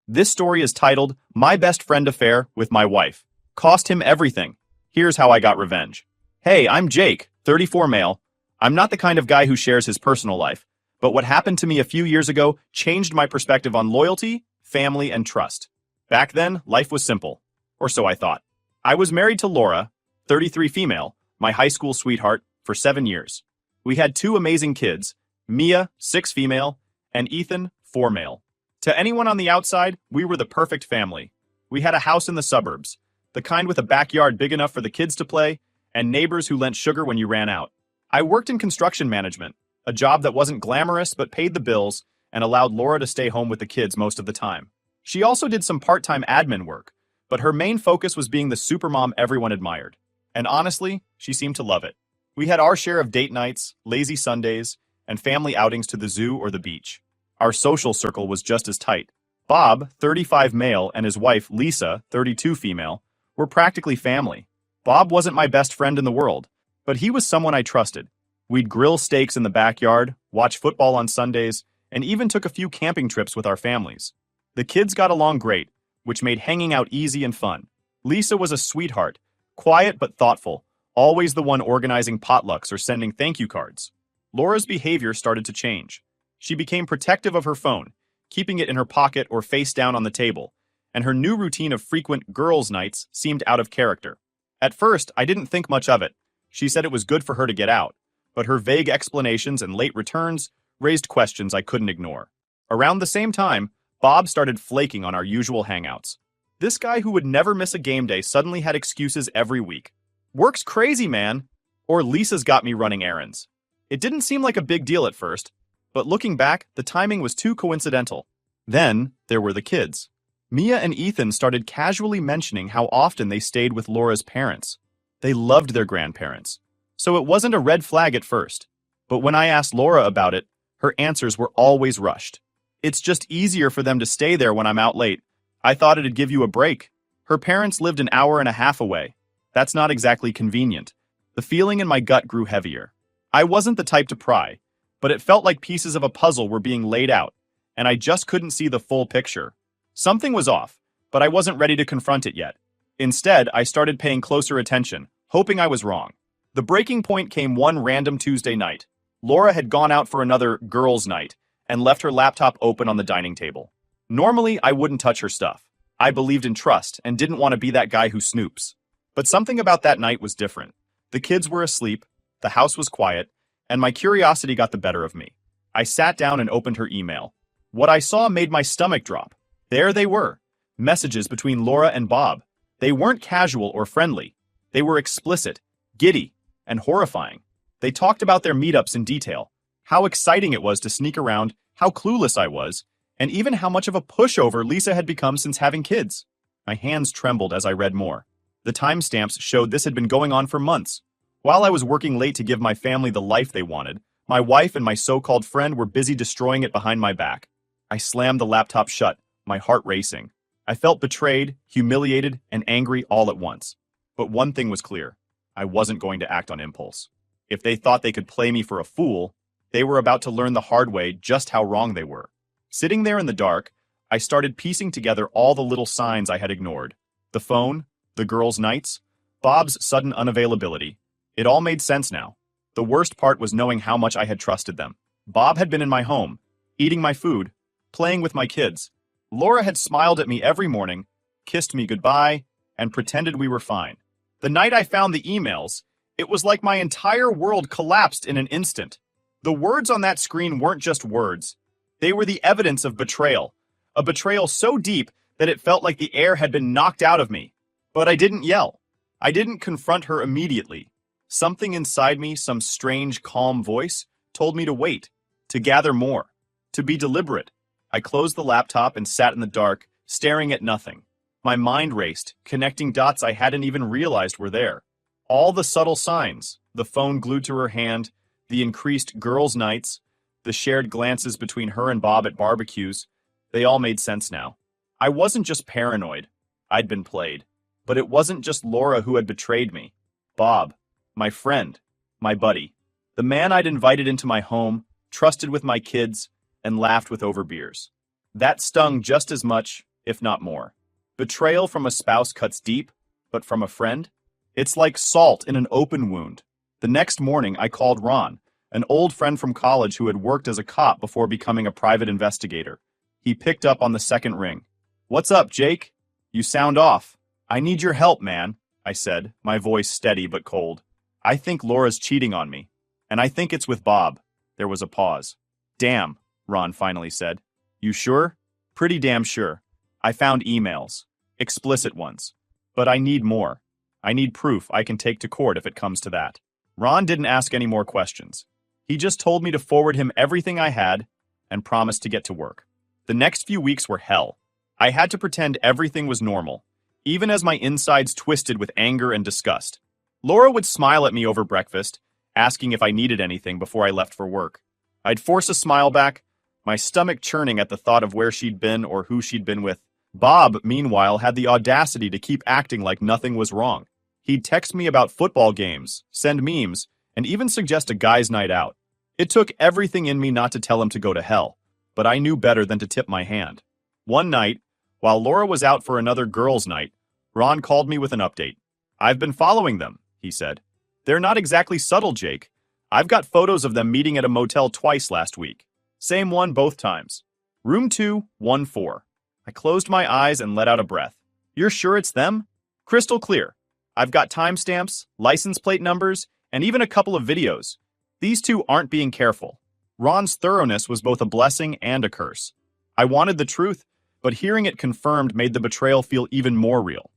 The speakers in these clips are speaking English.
This story is titled My Best Friend Affair with My Wife. Cost him everything. Here's how I got revenge. Hey, I'm Jake, 34 male. I'm not the kind of guy who shares his personal life, but what happened to me a few years ago changed my perspective on loyalty, family, and trust. Back then, life was simple. Or so I thought. I was married to Laura, 33 female, my high school sweetheart, for 7 years. We had 2 amazing kids, Mia, 6 female, and Ethan, 4 male. To anyone on the outside, we were the perfect family. We had a house in the suburbs, the kind with a backyard big enough for the kids to play, and neighbors who lent sugar when you ran out. I worked in construction management, a job that wasn't glamorous but paid the bills and allowed Laura to stay home with the kids most of the time. She also did some part-time admin work, but her main focus was being the supermom everyone admired. And honestly, she seemed to love it. We had our share of date nights, lazy Sundays, and family outings to the zoo or the beach. Our social circle was just as tight. Bob, 35 male, and his wife, Lisa, 32 female, were practically family. Bob wasn't my best friend in the world, but he was someone I trusted. We'd grill steaks in the backyard, watch football on Sundays, and even took a few camping trips with our families. The kids got along great, which made hanging out easy and fun. Lisa was a sweetheart, quiet but thoughtful, always the one organizing potlucks or sending thank you cards. Laura's behavior started to change. She became protective of her phone, keeping it in her pocket or face down on the table, and her new routine of frequent girls' nights seemed out of character. At first, I didn't think much of it. She said it was good for her to get out, but her vague explanations and late returns raised questions I couldn't ignore. Around the same time, Bob started flaking on our usual hangouts. This guy who would never miss a game day suddenly had excuses every week. Work's crazy, man. Or Lisa's got me running errands. It didn't seem like a big deal at first, but looking back, the timing was too coincidental. Then, there were the kids. Mia and Ethan started casually mentioning how often they stayed with Laura's parents. They loved their grandparents. So it wasn't a red flag at first. But when I asked Laura about it, her answers were always rushed. It's just easier for them to stay there when I'm out late. I thought it'd give you a break. Her parents lived an hour and a half away. That's not exactly convenient. The feeling in my gut grew heavier. I wasn't the type to pry, but it felt like pieces of a puzzle were being laid out, and I just couldn't see the full picture. Something was off, but I wasn't ready to confront it yet. Instead, I started paying closer attention, hoping I was wrong. The breaking point came one random Tuesday night. Laura had gone out for another girls' night and left her laptop open on the dining table. Normally, I wouldn't touch her stuff. I believed in trust and didn't want to be that guy who snoops. But something about that night was different. The kids were asleep, the house was quiet, and my curiosity got the better of me. I sat down and opened her email. What I saw made my stomach drop. There they were, messages between Laura and Bob. They weren't casual or friendly. They were explicit, giddy, and horrifying. They talked about their meetups in detail, how exciting it was to sneak around, how clueless I was, and even how much of a pushover Lisa had become since having kids. My hands trembled as I read more. The timestamps showed this had been going on for months. While I was working late to give my family the life they wanted, my wife and my so-called friend were busy destroying it behind my back. I slammed the laptop shut, my heart racing. I felt betrayed, humiliated, and angry all at once. But one thing was clear. I wasn't going to act on impulse. If they thought they could play me for a fool, they were about to learn the hard way just how wrong they were. Sitting there in the dark, I started piecing together all the little signs I had ignored. The phone, the girls' nights, Bob's sudden unavailability. It all made sense now. The worst part was knowing how much I had trusted them. Bob had been in my home, eating my food, playing with my kids. Laura had smiled at me every morning, kissed me goodbye, and pretended we were fine. The night I found the emails, it was like my entire world collapsed in an instant. The words on that screen weren't just words. They were the evidence of betrayal. A betrayal so deep that it felt like the air had been knocked out of me. But I didn't yell. I didn't confront her immediately. Something inside me, some strange, calm voice, told me to wait, to gather more, to be deliberate. I closed the laptop and sat in the dark, staring at nothing. My mind raced, connecting dots I hadn't even realized were there. All the subtle signs, the phone glued to her hand, the increased girls' nights, the shared glances between her and Bob at barbecues, they all made sense now. I wasn't just paranoid. I'd been played. But it wasn't just Laura who had betrayed me. Bob, my friend, my buddy, the man I'd invited into my home, trusted with my kids, and laughed with over beers. That stung just as much, if not more. Betrayal from a spouse cuts deep, but from a friend? It's like salt in an open wound. The next morning, I called Ron, an old friend from college who had worked as a cop before becoming a private investigator. He picked up on the second ring. "What's up, Jake? You sound off." "I need your help, man," I said, my voice steady but cold. "I think Laura's cheating on me. And I think it's with Bob." There was a pause. "Damn," Ron finally said. "You sure?" "Pretty damn sure. I found emails. Explicit ones. But I need more. I need proof I can take to court if it comes to that." Ron didn't ask any more questions. He just told me to forward him everything I had and promised to get to work. The next few weeks were hell. I had to pretend everything was normal, even as my insides twisted with anger and disgust. Laura would smile at me over breakfast, asking if I needed anything before I left for work. I'd force a smile back, my stomach churning at the thought of where she'd been or who she'd been with. Bob, meanwhile, had the audacity to keep acting like nothing was wrong. He'd text me about football games, send memes, and even suggest a guy's night out. It took everything in me not to tell him to go to hell, but I knew better than to tip my hand. One night, while Laura was out for another girls' night, Ron called me with an update. "I've been following them," he said. "They're not exactly subtle, Jake. I've got photos of them meeting at a motel twice last week. Same one both times. Room 214. I closed my eyes and let out a breath. "You're sure it's them?" "Crystal clear. I've got timestamps, license plate numbers, and even a couple of videos. These two aren't being careful." Ron's thoroughness was both a blessing and a curse. I wanted the truth, but hearing it confirmed made the betrayal feel even more real.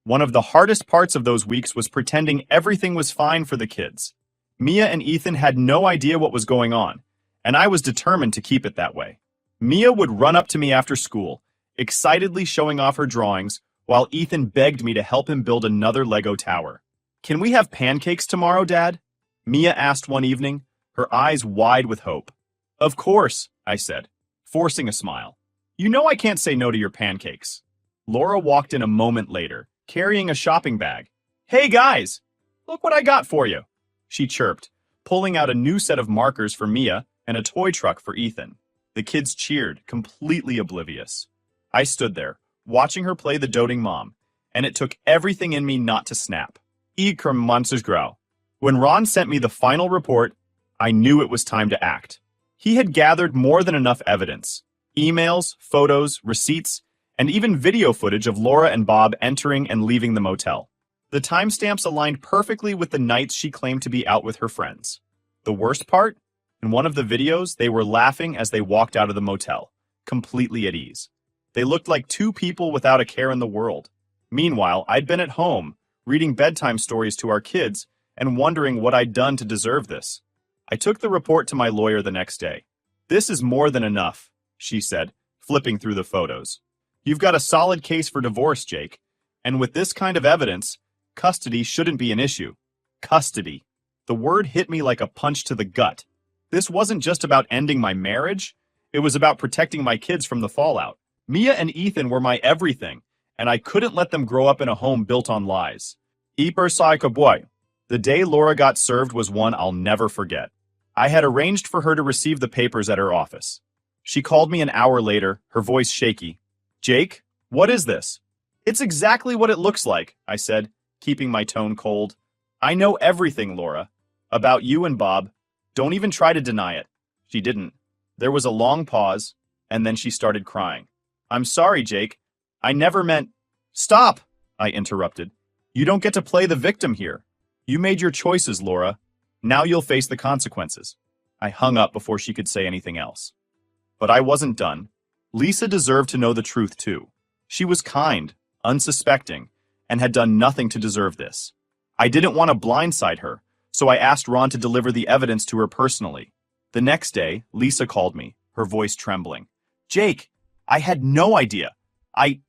One of the hardest parts of those weeks was pretending everything was fine for the kids. Mia and Ethan had no idea what was going on, and I was determined to keep it that way. Mia would run up to me after school, excitedly showing off her drawings, while Ethan begged me to help him build another Lego tower. "Can we have pancakes tomorrow, Dad?" Mia asked one evening, her eyes wide with hope. "Of course," I said, forcing a smile. "You know I can't say no to your pancakes." Laura walked in a moment later, carrying a shopping bag. "Hey guys, look what I got for you," she chirped, pulling out a new set of markers for Mia and a toy truck for Ethan. The kids cheered, completely oblivious. I stood there, watching her play the doting mom, and it took everything in me not to snap. When Ron sent me the final report, I knew it was time to act. He had gathered more than enough evidence. Emails, photos, receipts, and even video footage of Laura and Bob entering and leaving the motel. The timestamps aligned perfectly with the nights she claimed to be out with her friends. The worst part? In one of the videos, they were laughing as they walked out of the motel, completely at ease. They looked like two people without a care in the world. Meanwhile, I'd been at home, reading bedtime stories to our kids, and wondering what I'd done to deserve this. I took the report to my lawyer the next day. "This is more than enough," she said, flipping through the photos. "You've got a solid case for divorce, Jake. And with this kind of evidence, custody shouldn't be an issue." Custody. The word hit me like a punch to the gut. This wasn't just about ending my marriage. It was about protecting my kids from the fallout. Mia and Ethan were my everything, and I couldn't let them grow up in a home built on lies. The day Laura got served was one I'll never forget. I had arranged for her to receive the papers at her office. She called me an hour later, her voice shaky. "Jake, what is this?" "It's exactly what it looks like," I said, keeping my tone cold. "I know everything, Laura. About you and Bob. Don't even try to deny it." She didn't. There was a long pause, and then she started crying. "I'm sorry, Jake. I never meant—" "Stop!" I interrupted. "You don't get to play the victim here. You made your choices, Laura. Now you'll face the consequences." I hung up before she could say anything else. But I wasn't done. Lisa deserved to know the truth, too. She was kind, unsuspecting, and had done nothing to deserve this. I didn't want to blindside her, so I asked Ron to deliver the evidence to her personally. The next day, Lisa called me, her voice trembling. "Jake, I had no idea. I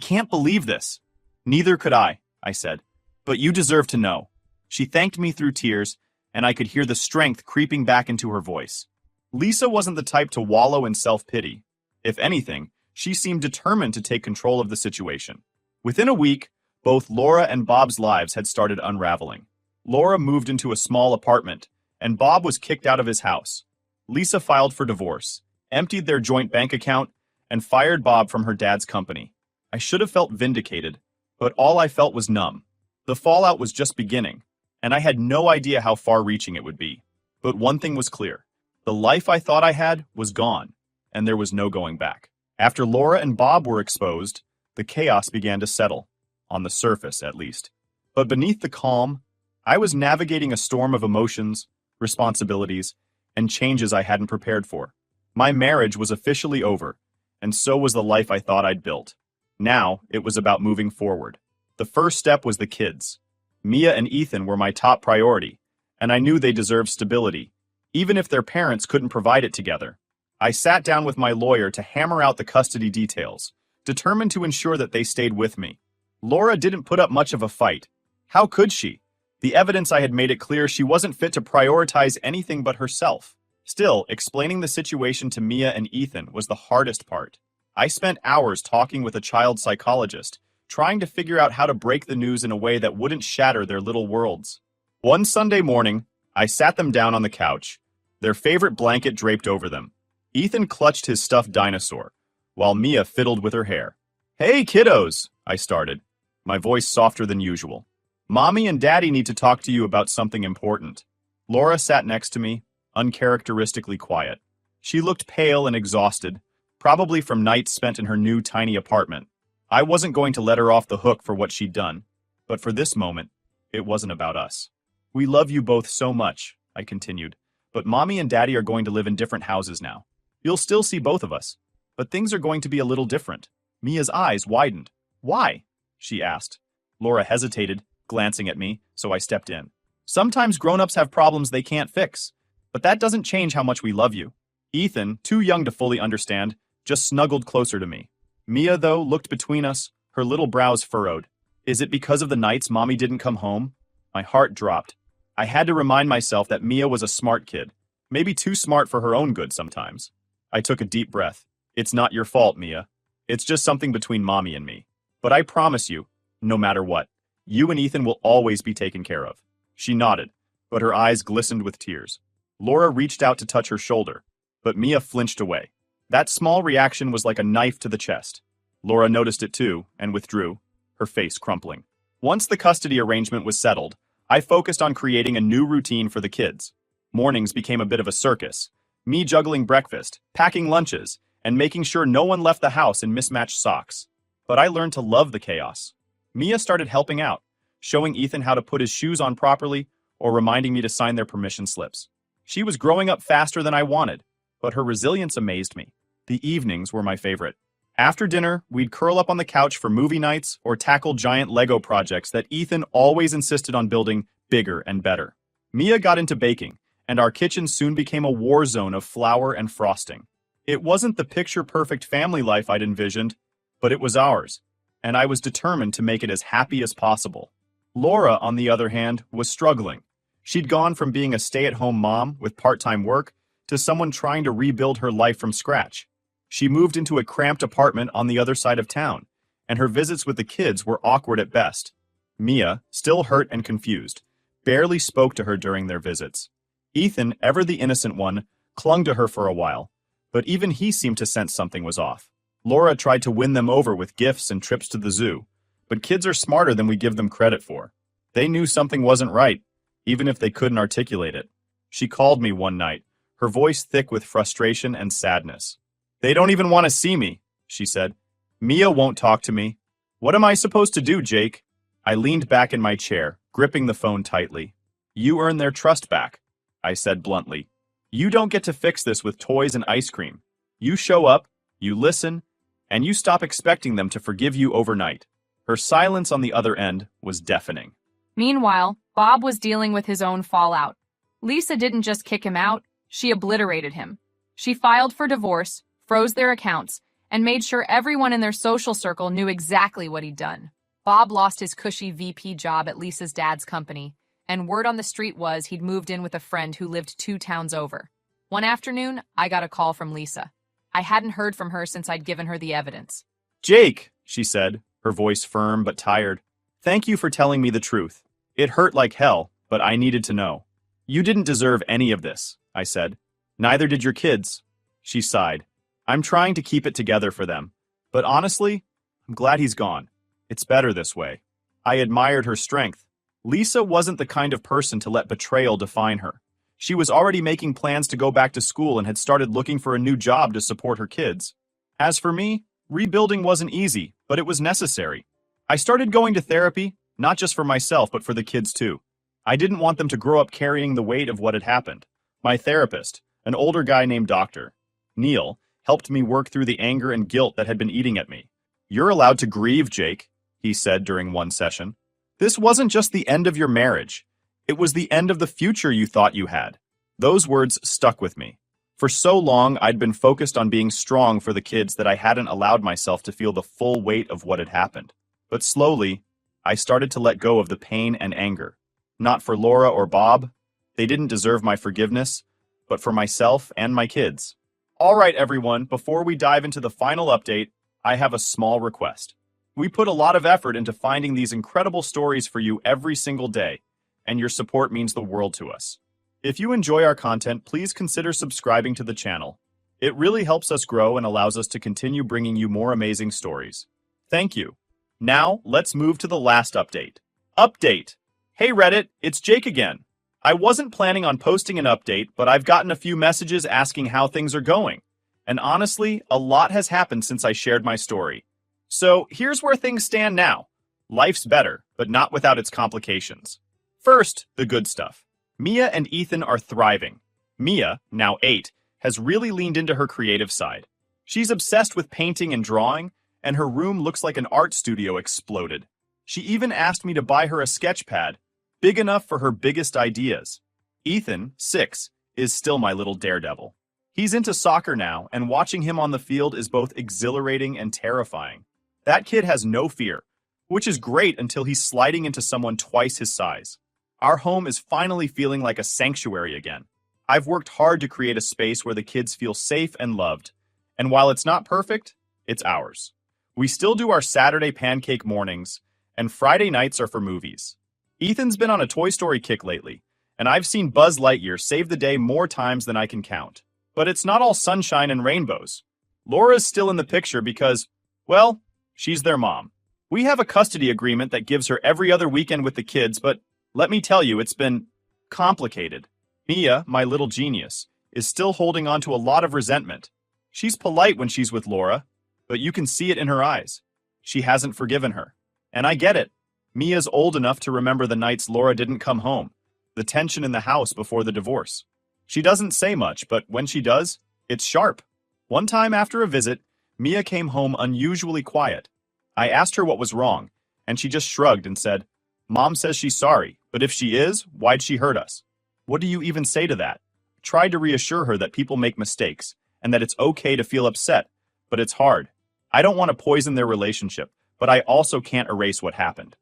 can't believe this." "Neither could I said. "But you deserve to know." She thanked me through tears, and I could hear the strength creeping back into her voice. Lisa wasn't the type to wallow in self-pity. If anything, she seemed determined to take control of the situation. Within a week, both Laura and Bob's lives had started unraveling. Laura moved into a small apartment, and Bob was kicked out of his house. Lisa filed for divorce, emptied their joint bank account, and fired Bob from her dad's company. I should have felt vindicated, but all I felt was numb. The fallout was just beginning, and I had no idea how far-reaching it would be. But one thing was clear. The life I thought I had was gone, and there was no going back. After Laura and Bob were exposed, the chaos began to settle, on the surface at least. But beneath the calm, I was navigating a storm of emotions, responsibilities, and changes I hadn't prepared for. My marriage was officially over, and so was the life I thought I'd built. Now, it was about moving forward. The first step was the kids. Mia and Ethan were my top priority, and I knew they deserved stability, even if their parents couldn't provide it together. I sat down with my lawyer to hammer out the custody details, determined to ensure that they stayed with me. Laura didn't put up much of a fight. How could she? The evidence I had made it clear she wasn't fit to prioritize anything but herself. Still, explaining the situation to Mia and Ethan was the hardest part. I spent hours talking with a child psychologist, trying to figure out how to break the news in a way that wouldn't shatter their little worlds. One Sunday morning, I sat them down on the couch, their favorite blanket draped over them. Ethan clutched his stuffed dinosaur, while Mia fiddled with her hair. "Hey, kiddos," I started, my voice softer than usual. "Mommy and Daddy need to talk to you about something important." Laura sat next to me, uncharacteristically quiet. She looked pale and exhausted, probably from nights spent in her new tiny apartment. I wasn't going to let her off the hook for what she'd done, but for this moment, it wasn't about us. "We love you both so much," I continued, "but Mommy and Daddy are going to live in different houses now. You'll still see both of us, but things are going to be a little different." Mia's eyes widened. "Why?" she asked. Laura hesitated, glancing at me, so I stepped in. "Sometimes grown-ups have problems they can't fix, but that doesn't change how much we love you." Ethan, too young to fully understand, just snuggled closer to me. Mia, though, looked between us, her little brows furrowed. "Is it because of the nights Mommy didn't come home?" My heart dropped. I had to remind myself that Mia was a smart kid, maybe too smart for her own good sometimes. I took a deep breath. "It's not your fault, Mia. It's just something between Mommy and me. But I promise you, no matter what, you and Ethan will always be taken care of." She nodded, but her eyes glistened with tears. Laura reached out to touch her shoulder, but Mia flinched away. That small reaction was like a knife to the chest. Laura noticed it too, and withdrew, her face crumpling. Once the custody arrangement was settled, I focused on creating a new routine for the kids. Mornings became a bit of a circus. Me juggling breakfast, packing lunches, and making sure no one left the house in mismatched socks. But I learned to love the chaos. Mia started helping out, showing Ethan how to put his shoes on properly, or reminding me to sign their permission slips. She was growing up faster than I wanted, but her resilience amazed me. The evenings were my favorite. After dinner, we'd curl up on the couch for movie nights or tackle giant Lego projects that Ethan always insisted on building bigger and better. Mia got into baking, and our kitchen soon became a war zone of flour and frosting. It wasn't the picture-perfect family life I'd envisioned, but it was ours, and I was determined to make it as happy as possible. Laura, on the other hand, was struggling. She'd gone from being a stay-at-home mom with part-time work to someone trying to rebuild her life from scratch. She moved into a cramped apartment on the other side of town, and her visits with the kids were awkward at best. Mia, still hurt and confused, barely spoke to her during their visits. Ethan, ever the innocent one, clung to her for a while, but even he seemed to sense something was off. Laura tried to win them over with gifts and trips to the zoo, but kids are smarter than we give them credit for. They knew something wasn't right, even if they couldn't articulate it. She called me one night, her voice thick with frustration and sadness. "They don't even want to see me," she said. "Mia won't talk to me. What am I supposed to do, Jake?" I leaned back in my chair, gripping the phone tightly. "You earn their trust back," I said bluntly. "You don't get to fix this with toys and ice cream. You show up, you listen, and you stop expecting them to forgive you overnight." Her silence on the other end was deafening. Meanwhile, Bob was dealing with his own fallout. Lisa didn't just kick him out, she obliterated him. She filed for divorce, froze their accounts, and made sure everyone in their social circle knew exactly what he'd done. Bob lost his cushy VP job at Lisa's dad's company, and word on the street was he'd moved in with a friend who lived 2 towns over. One afternoon, I got a call from Lisa. I hadn't heard from her since I'd given her the evidence. "Jake," she said, her voice firm but tired. "Thank you for telling me the truth. It hurt like hell, but I needed to know." "You didn't deserve any of this," I said. "Neither did your kids." She sighed. I'm trying to keep it together for them. But honestly, I'm glad he's gone. It's better this way. I admired her strength. Lisa wasn't the kind of person to let betrayal define her. She was already making plans to go back to school and had started looking for a new job to support her kids. As for me, rebuilding wasn't easy, but it was necessary. I started going to therapy, not just for myself, but for the kids too. I didn't want them to grow up carrying the weight of what had happened. My therapist, an older guy named Dr. Neil, helped me work through the anger and guilt that had been eating at me. "You're allowed to grieve, Jake," he said during one session. "This wasn't just the end of your marriage. It was the end of the future you thought you had." Those words stuck with me. For so long, I'd been focused on being strong for the kids that I hadn't allowed myself to feel the full weight of what had happened. But slowly, I started to let go of the pain and anger. Not for Laura or Bob. They didn't deserve my forgiveness, but for myself and my kids. All right, everyone, before we dive into the final update, I have a small request. We put a lot of effort into finding these incredible stories for you every single day, and your support means the world to us. If you enjoy our content, please consider subscribing to the channel. It really helps us grow and allows us to continue bringing you more amazing stories. Thank you. Now, let's move to the last update. Update! Hey Reddit, it's Jake again. I wasn't planning on posting an update, but I've gotten a few messages asking how things are going. And honestly, a lot has happened since I shared my story. So here's where things stand now. Life's better, but not without its complications. First, the good stuff. Mia and Ethan are thriving. Mia, now 8, has really leaned into her creative side. She's obsessed with painting and drawing, and her room looks like an art studio exploded. She even asked me to buy her a sketch pad, big enough for her biggest ideas. Ethan, 6, is still my little daredevil. He's into soccer now, and watching him on the field is both exhilarating and terrifying. That kid has no fear, which is great until he's sliding into someone twice his size. Our home is finally feeling like a sanctuary again. I've worked hard to create a space where the kids feel safe and loved, and while it's not perfect, it's ours. We still do our Saturday pancake mornings, and Friday nights are for movies. Ethan's been on a Toy Story kick lately, and I've seen Buzz Lightyear save the day more times than I can count. But it's not all sunshine and rainbows. Laura's still in the picture because, well, she's their mom. We have a custody agreement that gives her every other weekend with the kids, but let me tell you, it's been complicated. Mia, my little genius, is still holding on to a lot of resentment. She's polite when she's with Laura, but you can see it in her eyes. She hasn't forgiven her. And I get it. Mia's old enough to remember the nights Laura didn't come home, the tension in the house before the divorce. She doesn't say much, but when she does, it's sharp. One time after a visit, Mia came home unusually quiet. I asked her what was wrong, and she just shrugged and said, "Mom says she's sorry, but if she is, why'd she hurt us?" What do you even say to that? Tried to reassure her that people make mistakes, and that it's okay to feel upset, but it's hard. I don't want to poison their relationship, but I also can't erase what happened.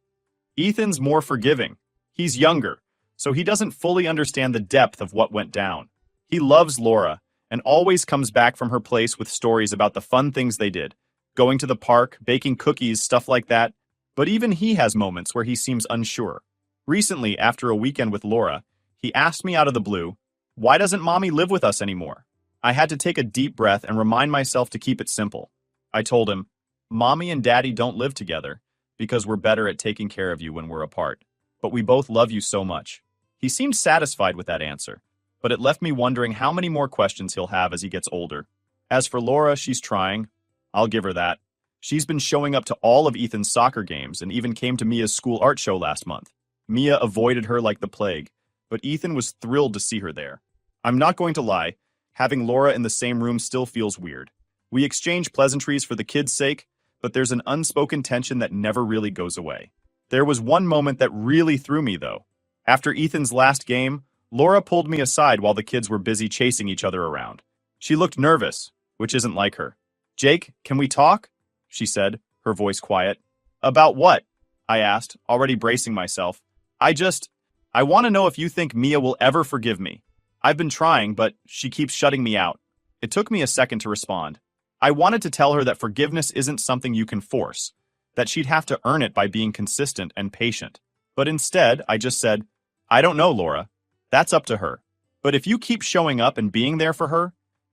Ethan's more forgiving. He's younger, so he doesn't fully understand the depth of what went down. He loves Laura, and always comes back from her place with stories about the fun things they did, going to the park, baking cookies, stuff like that. But even he has moments where he seems unsure. Recently, after a weekend with Laura, he asked me out of the blue, "Why doesn't Mommy live with us anymore?" I had to take a deep breath and remind myself to keep it simple. I told him, "Mommy and Daddy don't live together because we're better at taking care of you when we're apart. But we both love you so much." He seemed satisfied with that answer, but it left me wondering how many more questions he'll have as he gets older. As for Laura, she's trying. I'll give her that. She's been showing up to all of Ethan's soccer games and even came to Mia's school art show last month. Mia avoided her like the plague, but Ethan was thrilled to see her there. I'm not going to lie, having Laura in the same room still feels weird. We exchange pleasantries for the kids' sake, but there's an unspoken tension that never really goes away. There was one moment that really threw me, though. After Ethan's last game, Laura pulled me aside while the kids were busy chasing each other around. She looked nervous, which isn't like her. "Jake, can we talk?" she said, her voice quiet. "About what?" I asked, already bracing myself. I want to know if you think Mia will ever forgive me. I've been trying, but she keeps shutting me out." It took me a second to respond. I wanted to tell her that forgiveness isn't something you can force, that she'd have to earn it by being consistent and patient. But instead, I just said, "I don't know, Laura. That's up to her. But if you keep showing up and being there for her,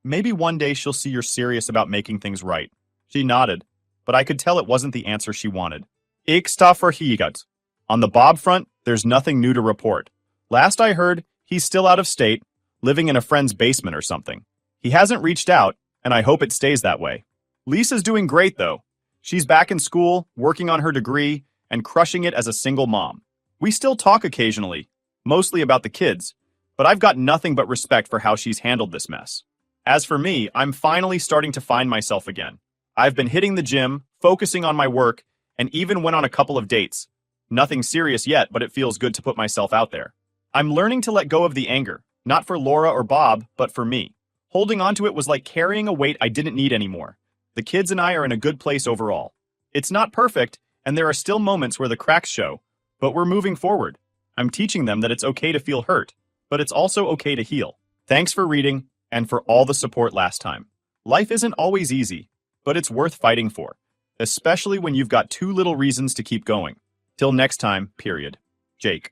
Maybe one day she'll see you're serious about making things right. She nodded, but I could tell it wasn't the answer she wanted. Ik sta verhiegat. On the Bob front, there's nothing new to report. Last I heard, he's still out of state, living in a friend's basement or something. He hasn't reached out, and I hope it stays that way. Lisa's doing great, though. She's back in school, working on her degree, and crushing it as a single mom. We still talk occasionally, mostly about the kids, but I've got nothing but respect for how she's handled this mess. As for me, I'm finally starting to find myself again. I've been hitting the gym, focusing on my work, and even went on a couple of dates. Nothing serious yet, but it feels good to put myself out there. I'm learning to let go of the anger, not for Laura or Bob, but for me. Holding on to it was like carrying a weight I didn't need anymore. The kids and I are in a good place overall. It's not perfect, and there are still moments where the cracks show, but we're moving forward. I'm teaching them that it's okay to feel hurt, but it's also okay to heal. Thanks for reading, and for all the support last time. Life isn't always easy, but it's worth fighting for, especially when you've got too little reasons to keep going. Till next time, period. Jake.